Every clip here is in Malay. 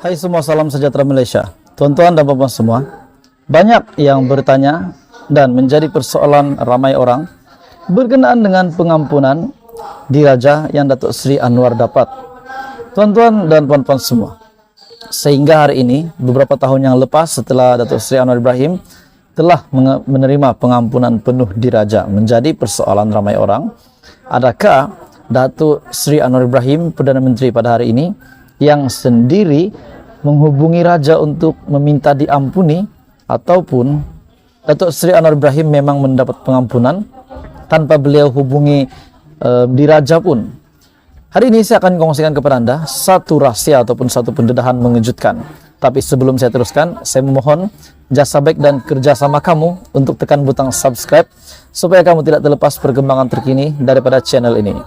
Hai semua, salam sejahtera Malaysia. Tuan-tuan dan puan-puan semua, banyak yang bertanya dan menjadi persoalan ramai orang berkenaan dengan pengampunan diraja yang Datuk Seri Anwar dapat. Tuan-tuan dan puan-puan semua, sehingga hari ini, beberapa tahun yang lepas setelah Datuk Seri Anwar Ibrahim telah menerima pengampunan penuh diraja, menjadi persoalan ramai orang. Adakah Datuk Seri Anwar Ibrahim, Perdana Menteri pada hari ini, yang sendiri menghubungi raja untuk meminta diampuni, ataupun Datuk Seri Anwar Ibrahim memang mendapat pengampunan tanpa beliau hubungi diraja pun? Hari ini saya akan kongsikan kepada Anda satu rahasia ataupun satu pendedahan mengejutkan. Tapi sebelum saya teruskan, saya memohon jasa baik dan kerjasama kamu untuk tekan butang subscribe supaya kamu tidak terlepas perkembangan terkini daripada channel ini.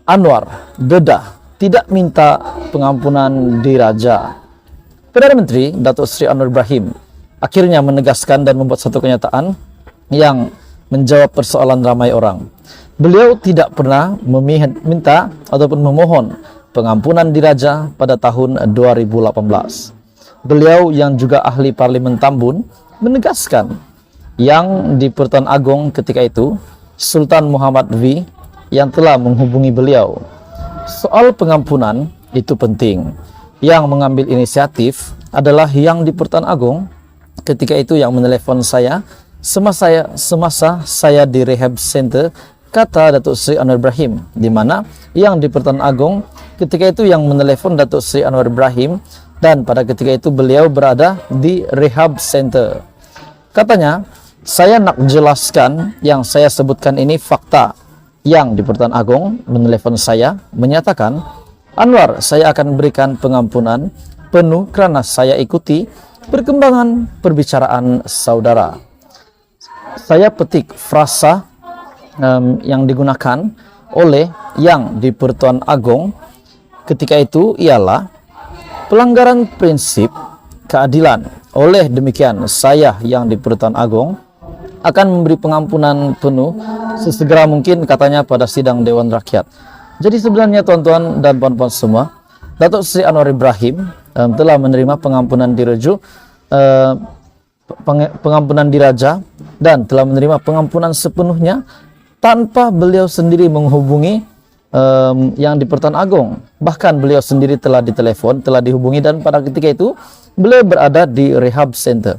Anwar dedah tidak minta pengampunan diraja. Perdana Menteri Datuk Seri Anwar Ibrahim akhirnya menegaskan dan membuat satu kenyataan yang menjawab persoalan ramai orang. Beliau tidak pernah meminta ataupun memohon pengampunan diraja pada tahun 2018. Beliau yang juga ahli Parlimen Tambun menegaskan yang di Pertuan Agong ketika itu, Sultan Muhammad V, yang telah menghubungi beliau. Soal pengampunan itu penting. Yang mengambil inisiatif adalah yang di Pertuan Agong ketika itu yang menelepon saya semasa saya di rehab center, kata Datuk Seri Anwar Ibrahim, di mana yang di Pertuan Agong ketika itu yang menelepon Datuk Seri Anwar Ibrahim, dan pada ketika itu beliau berada di rehab center. Katanya, saya nak jelaskan yang saya sebutkan ini fakta. Yang di Pertuan Agong menelepon saya menyatakan, Anwar, saya akan berikan pengampunan penuh kerana saya ikuti perkembangan perbicaraan saudara. Saya petik frasa yang digunakan oleh yang di Pertuan Agong ketika itu ialah pelanggaran prinsip keadilan. Oleh demikian, saya yang di Pertuan Agong akan memberi pengampunan penuh sesegera mungkin, katanya pada sidang Dewan Rakyat. Jadi sebenarnya tuan-tuan dan puan-puan semua, Datuk Seri Anwar Ibrahim telah menerima pengampunan pengampunan diraja, dan telah menerima pengampunan sepenuhnya tanpa beliau sendiri menghubungi yang di Pertuan Agong. Bahkan beliau sendiri telah ditelepon, telah dihubungi, dan pada ketika itu beliau berada di rehab center.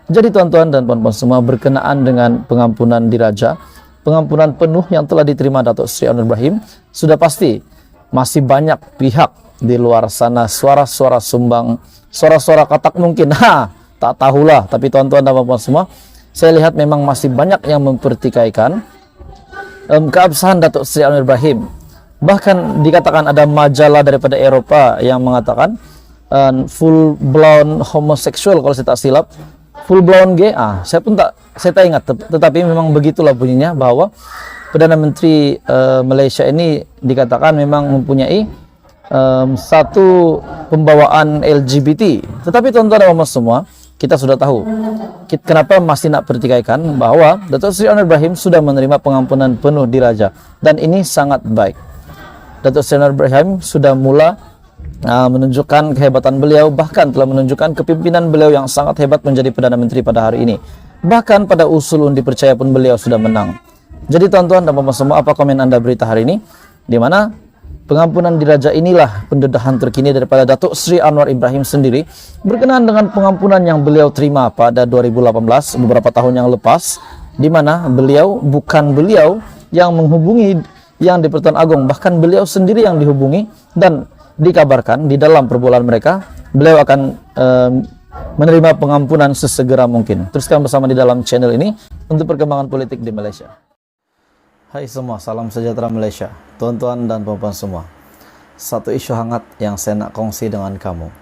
Jadi tuan-tuan dan puan-puan semua, berkenaan dengan pengampunan diraja, pengampunan penuh yang telah diterima Datuk Seri Anwar Ibrahim, sudah pasti masih banyak pihak di luar sana, suara-suara sumbang, suara-suara katak mungkin, tak tahulah. Tapi tuan-tuan dan puan-puan semua, saya lihat memang masih banyak yang mempertikaikan keabsahan Datuk Seri Anwar Ibrahim. Bahkan dikatakan ada majalah daripada Eropah yang mengatakan full blown homoseksual, kalau saya tak silap, full blown gay. Saya tak ingat, tetapi memang begitulah bunyinya, bahwa Perdana Menteri Malaysia ini dikatakan memang mempunyai satu pembawaan LGBT. Tetapi tuan-tuan dan puan-puan semua, kita sudah tahu kenapa masih nak pertikaikan bahwa Datuk Seri Anwar Ibrahim sudah menerima pengampunan penuh diraja, dan ini sangat baik. Datuk Seri Anwar Ibrahim sudah mula menunjukkan kehebatan beliau, bahkan telah menunjukkan kepimpinan beliau yang sangat hebat menjadi Perdana Menteri pada hari ini. Bahkan pada usul undi percaya pun beliau sudah menang. Jadi tuan-tuan dan puan-puan semua, apa komen Anda berita hari ini? Di mana pengampunan diraja inilah pendedahan terkini daripada Datuk Seri Anwar Ibrahim sendiri berkenaan dengan pengampunan yang beliau terima pada 2018, beberapa tahun yang lepas, di mana bukan beliau yang menghubungi yang di Pertuan Agong, bahkan beliau sendiri yang dihubungi, dan dikabarkan di dalam perbualan mereka beliau akan menerima pengampunan sesegera mungkin. Teruskan bersama di dalam channel ini untuk perkembangan politik di Malaysia. Hai semua, salam sejahtera Malaysia. Tuan-tuan dan puan-puan semua, satu isu hangat yang saya nak kongsi dengan kamu.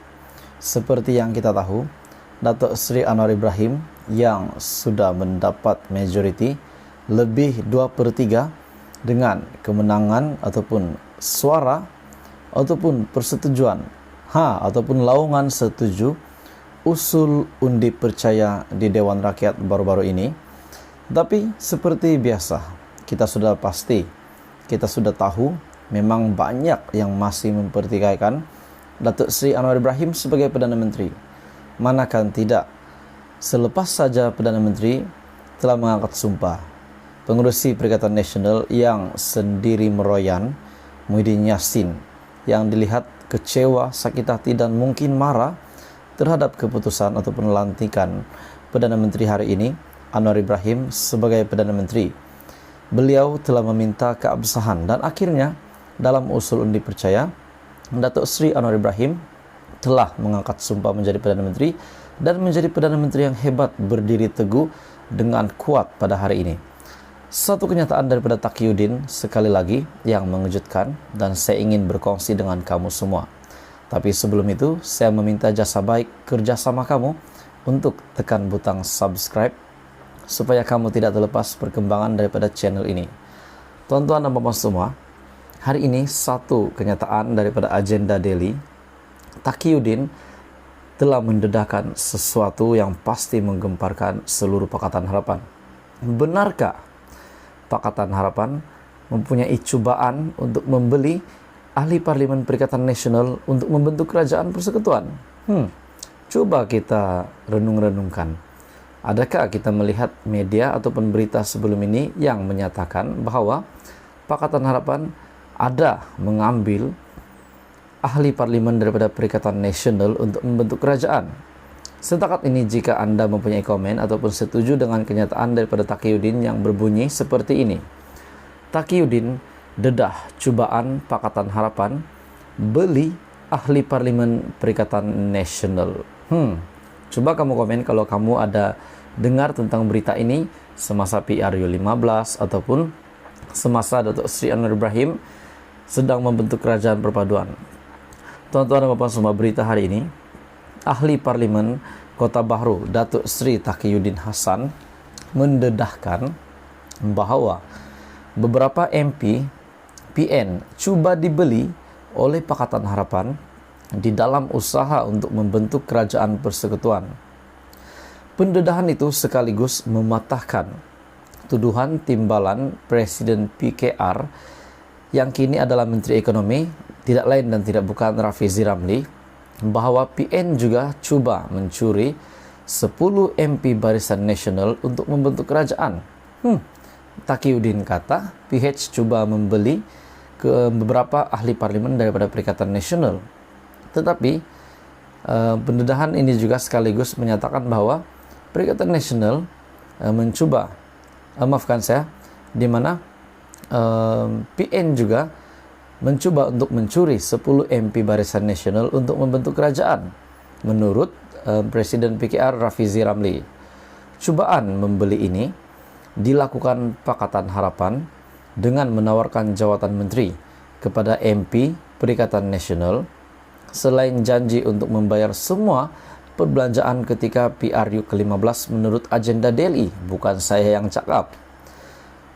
Seperti yang kita tahu, Datuk Seri Anwar Ibrahim yang sudah mendapat majoriti lebih 2/3 dengan kemenangan ataupun suara ataupun persetujuan ataupun laungan setuju usul undi percaya di Dewan Rakyat baru-baru ini. Tapi seperti biasa, kita sudah pasti, kita sudah tahu memang banyak yang masih mempertikaikan Datuk Seri Anwar Ibrahim sebagai Perdana Menteri. Manakan tidak, selepas saja Perdana Menteri telah mengangkat sumpah, pengerusi Perikatan Nasional yang sendiri meroyan, Muhyiddin Yassin, yang dilihat kecewa, sakit hati dan mungkin marah terhadap keputusan atau pelantikan Perdana Menteri hari ini, Anwar Ibrahim sebagai Perdana Menteri. Beliau telah meminta keabsahan dan akhirnya dalam usul undi percaya, Datuk Seri Anwar Ibrahim telah mengangkat sumpah menjadi Perdana Menteri dan menjadi Perdana Menteri yang hebat, berdiri teguh dengan kuat pada hari ini. Satu kenyataan daripada Taqiyuddin sekali lagi yang mengejutkan dan saya ingin berkongsi dengan kamu semua. Tapi sebelum itu, saya meminta jasa baik kerjasama kamu untuk tekan butang subscribe supaya kamu tidak terlepas perkembangan daripada channel ini. Tuan-tuan dan puan semua, hari ini satu kenyataan daripada agenda daily, Taqiyuddin telah mendedahkan sesuatu yang pasti menggemparkan seluruh Pakatan Harapan. Benarkah Pakatan Harapan mempunyai cubaan untuk membeli ahli Parlimen Perikatan Nasional untuk membentuk kerajaan persekutuan? Coba kita renung-renungkan. Adakah kita melihat media ataupun berita sebelum ini yang menyatakan bahwa Pakatan Harapan ada mengambil ahli parlimen daripada Perikatan Nasional untuk membentuk kerajaan? Setakat ini, jika Anda mempunyai komen ataupun setuju dengan kenyataan daripada Taqiyuddin yang berbunyi seperti ini. Taqiyuddin dedah cubaan Pakatan Harapan beli ahli parlimen Perikatan Nasional. Coba kamu komen kalau kamu ada dengar tentang berita ini semasa PRU 15 ataupun semasa Datuk Seri Anwar Ibrahim sedang membentuk kerajaan perpaduan. Tuan-tuan dan puan semua, berita hari ini, ahli Parlimen Kota Bahru Datuk Seri Taqiyuddin Hassan mendedahkan bahawa beberapa MP PN cuba dibeli oleh Pakatan Harapan di dalam usaha untuk membentuk kerajaan persekutuan. Pendedahan itu sekaligus mematahkan tuduhan timbalan Presiden PKR yang kini adalah Menteri Ekonomi, tidak lain dan tidak bukan Rafizi Ramli, bahawa PN juga cuba mencuri 10 MP Barisan Nasional untuk membentuk kerajaan. Taqiyuddin kata PH cuba membeli ke beberapa ahli parlimen daripada Perikatan Nasional. Tetapi pendedahan ini juga sekaligus menyatakan bahawa Perikatan Nasional mencuba, di mana PN juga mencuba untuk mencuri 10 MP Barisan Nasional untuk membentuk kerajaan, menurut Presiden PKR Rafizi Ramli. Cubaan membeli ini dilakukan Pakatan Harapan dengan menawarkan jawatan menteri kepada MP Perikatan Nasional, selain janji untuk membayar semua perbelanjaan ketika PRU ke-15 menurut agenda Delhi. Bukan saya yang cakap.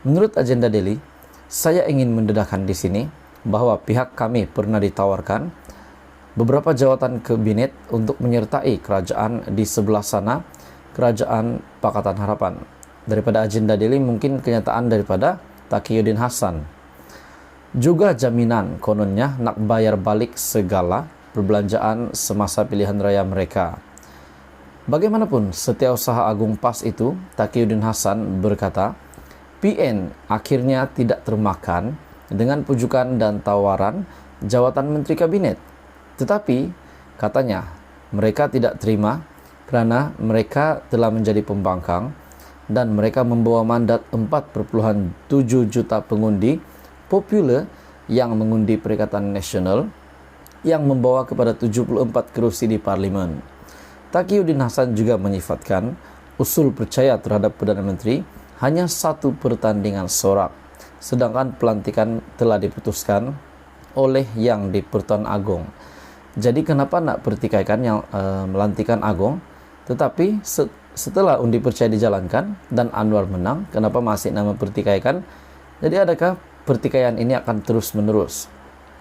Menurut agenda Delhi, saya ingin mendedahkan di sini bahwa pihak kami pernah ditawarkan beberapa jawatan kabinet untuk menyertai kerajaan di sebelah sana, kerajaan Pakatan Harapan. Daripada agenda Delhi mungkin kenyataan daripada Taqiyuddin Hassan. Juga jaminan kononnya nak bayar balik segala perbelanjaan semasa pilihan raya mereka. Bagaimanapun, Setiausaha Agung PAS itu, Taqiyuddin Hassan berkata, PN akhirnya tidak termakan dengan pujukan dan tawaran jawatan Menteri Kabinet. Tetapi, katanya, mereka tidak terima kerana mereka telah menjadi pembangkang dan mereka membawa mandat 4,7 juta pengundi popular yang mengundi Perikatan Nasional yang membawa kepada 74 kerusi di Parlimen. Taqiyuddin Hassan juga menyifatkan usul percaya terhadap Perdana Menteri hanya satu pertandingan sorak, sedangkan pelantikan telah diputuskan oleh Yang di-Pertuan Agong. Jadi kenapa nak pertikaikan yang melantikan Agong, tetapi setelah undi percaya dijalankan dan Anwar menang, kenapa masih nama pertikaikan? Jadi adakah pertikaian ini akan terus menerus?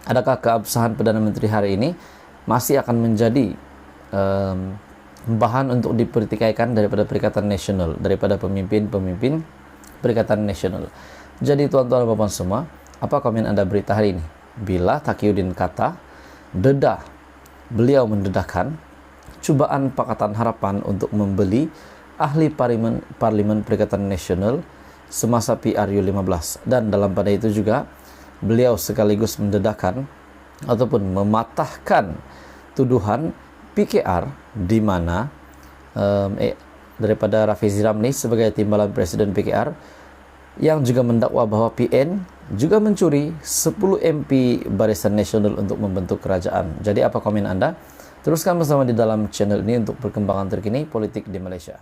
Adakah keabsahan Perdana Menteri hari ini masih akan menjadi bahan untuk dipertikaikan daripada Perikatan Nasional, daripada pemimpin-pemimpin Perikatan Nasional? Jadi tuan-tuan dan puan semua, apa komen Anda berita hari ini? Bila Taqiyuddin kata dedah beliau mendedahkan cubaan Pakatan Harapan untuk membeli ahli Parlimen Perikatan Nasional semasa PRU 15, dan dalam pada itu juga beliau sekaligus mendedahkan ataupun mematahkan tuduhan PKR di mana daripada Rafizi Ramli sebagai timbalan Presiden PKR yang juga mendakwa bahwa PN juga mencuri 10 MP Barisan Nasional untuk membentuk kerajaan. Jadi apa komen Anda? Teruskan bersama di dalam channel ini untuk perkembangan terkini politik di Malaysia.